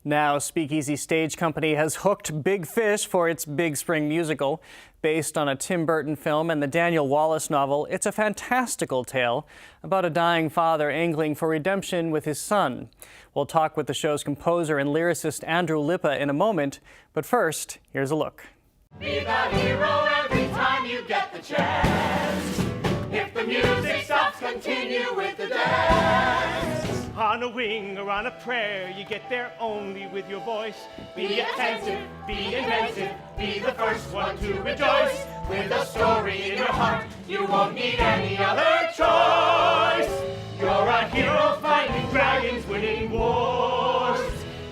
Now, SpeakEasy Stage Company has hooked Big Fish for its Big Spring musical. Based on a Tim Burton film and the Daniel Wallace novel, it's a fantastical tale about a dying father angling for redemption with his son. We'll talk with the show's composer and lyricist Andrew Lippa in a moment, but first, here's a look. Be the hero every time you get the chance. If the music stops, continue with the dance. On a wing or on a prayer, you get there only with your voice. Be attentive, be inventive, be the first one to rejoice. With a story in your heart, you won't need any other choice. You're a hero fighting dragons, winning wars.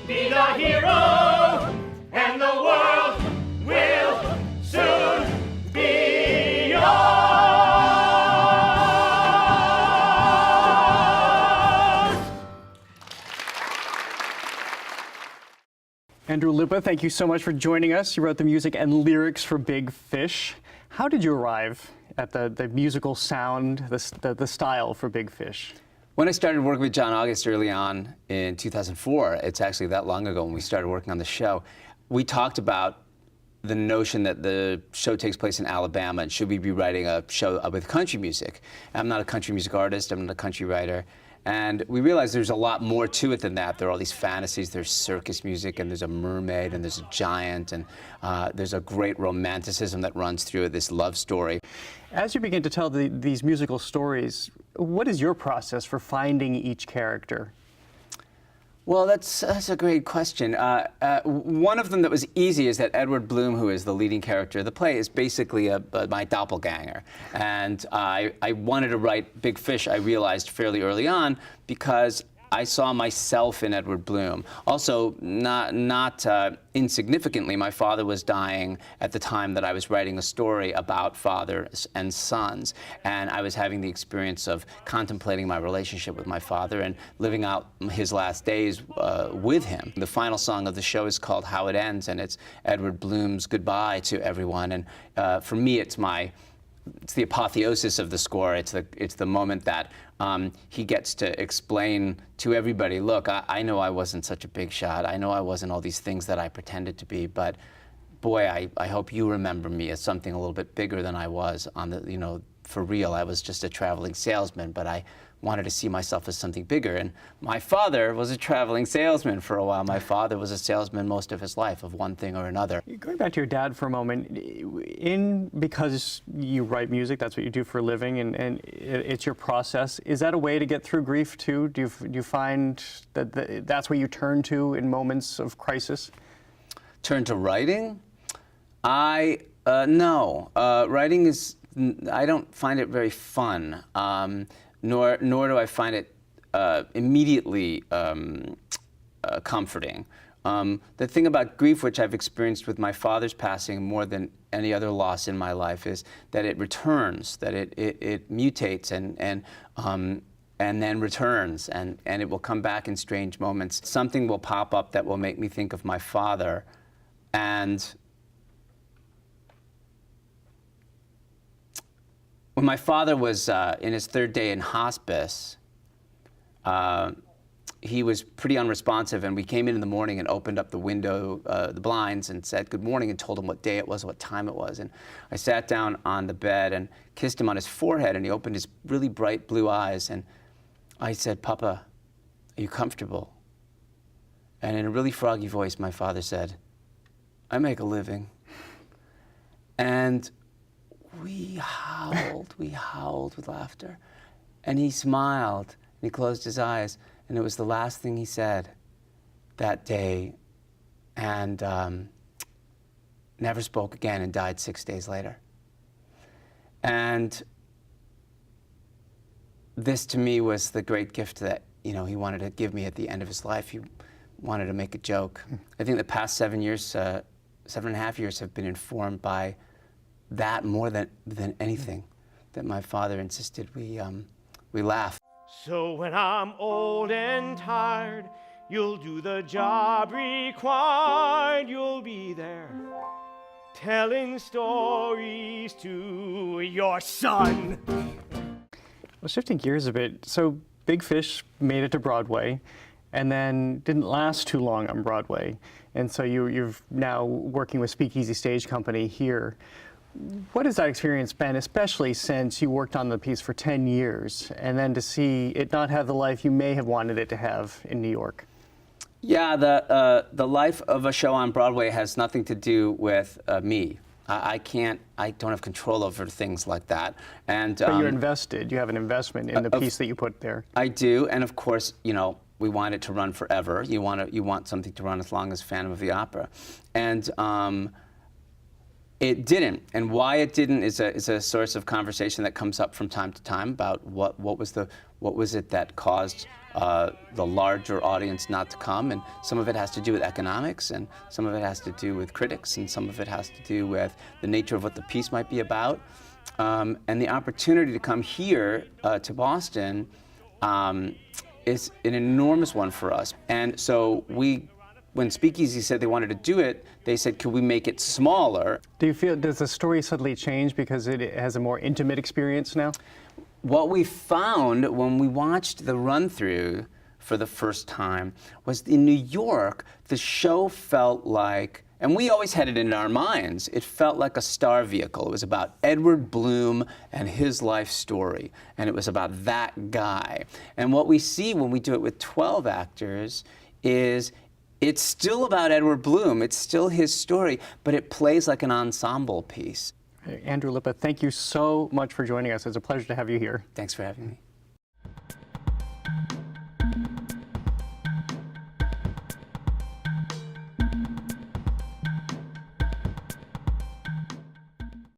Be the hero, and the world will soon be yours. Andrew Lippa, thank you so much for joining us. You wrote the music and lyrics for Big Fish. How did you arrive at the musical sound, the style for Big Fish? When I started working with John August early on in 2004, it's actually that long ago when we started working on the show, we talked about the notion that the show takes place in Alabama, and should we be writing a show with country music? I'm not a country music artist, I'm not a country writer. And we realized there's a lot more to it than that. There are all these fantasies, there's circus music, and there's a mermaid, and there's a giant, and there's a great romanticism that runs through this love story. As you begin to tell these musical stories, what is your process for finding each character? Well, that's a great question. One of them that was easy is that Edward Bloom, who is the leading character of the play, is basically my doppelganger. And I wanted to write Big Fish, I realized fairly early on, because I saw myself in Edward Bloom. Also, not insignificantly, my father was dying at the time that I was writing a story about fathers and sons. And I was having the experience of contemplating my relationship with my father and living out his last days with him. The final song of the show is called How It Ends, and it's Edward Bloom's goodbye to everyone. And for me, it's the apotheosis of the score. It's the moment that he gets to explain to everybody, look, I know I wasn't such a big shot. I know I wasn't all these things that I pretended to be, but boy, I hope you remember me as something a little bit bigger than I was for real. I was just a traveling salesman, but I wanted to see myself as something bigger. And my father was a traveling salesman for a while. My father was a salesman most of his life of one thing or another. Going back to your dad for a moment, because you write music, that's what you do for a living, and it's your process, is that a way to get through grief too? Do you find that that's what you turn to in moments of crisis? Turn to writing? No. Writing is, I don't find it very fun. Nor do I find it immediately comforting. The thing about grief, which I've experienced with my father's passing more than any other loss in my life, is that it returns, that it mutates and then returns, and it will come back in strange moments. Something will pop up that will make me think of my father, and when my father was in his third day in hospice, he was pretty unresponsive, and we came in the morning and opened up the window, the blinds, and said good morning and told him what day it was, what time it was. And I sat down on the bed and kissed him on his forehead, and he opened his really bright blue eyes, and I said, Papa, are you comfortable? And in a really froggy voice, my father said, I make a living. And we howled with laughter. And he smiled, and he closed his eyes, and it was the last thing he said that day, and never spoke again and died 6 days later. And this, to me, was the great gift that, he wanted to give me at the end of his life. He wanted to make a joke. I think the past 7.5 years have been informed by that more than anything, that my father insisted we laugh. So when I'm old and tired, you'll do the job required. You'll be there telling stories to your son. Well, shifting gears a bit, so Big Fish made it to Broadway and then didn't last too long on Broadway. And so you're now working with SpeakEasy Stage Company here. What has that experience been, especially since you worked on the piece for 10 years, and then to see it not have the life you may have wanted it to have in New York? Yeah, the life of a show on Broadway has nothing to do with me. I don't have control over things like that. And but you're invested. You have an investment in the piece that you put there. I do, and of course, you know, we want it to run forever. You want something to run as long as Phantom of the Opera, and it didn't. And why it didn't is a source of conversation that comes up from time to time about what was it that caused the larger audience not to come, and some of it has to do with economics, and some of it has to do with critics, and some of it has to do with the nature of what the piece might be about. And the opportunity to come here to Boston is an enormous one for us. And so when SpeakEasy said they wanted to do it, they said, could we make it smaller? Do you feel, does the story suddenly change because it has a more intimate experience now? What we found when we watched the run-through for the first time was in New York, the show felt like, and we always had it in our minds, it felt like a star vehicle. It was about Edward Bloom and his life story, and it was about that guy. And what we see when we do it with 12 actors is it's still about Edward Bloom, it's still his story, but it plays like an ensemble piece. Andrew Lippa, thank you so much for joining us. It's a pleasure to have you here. Thanks for having me.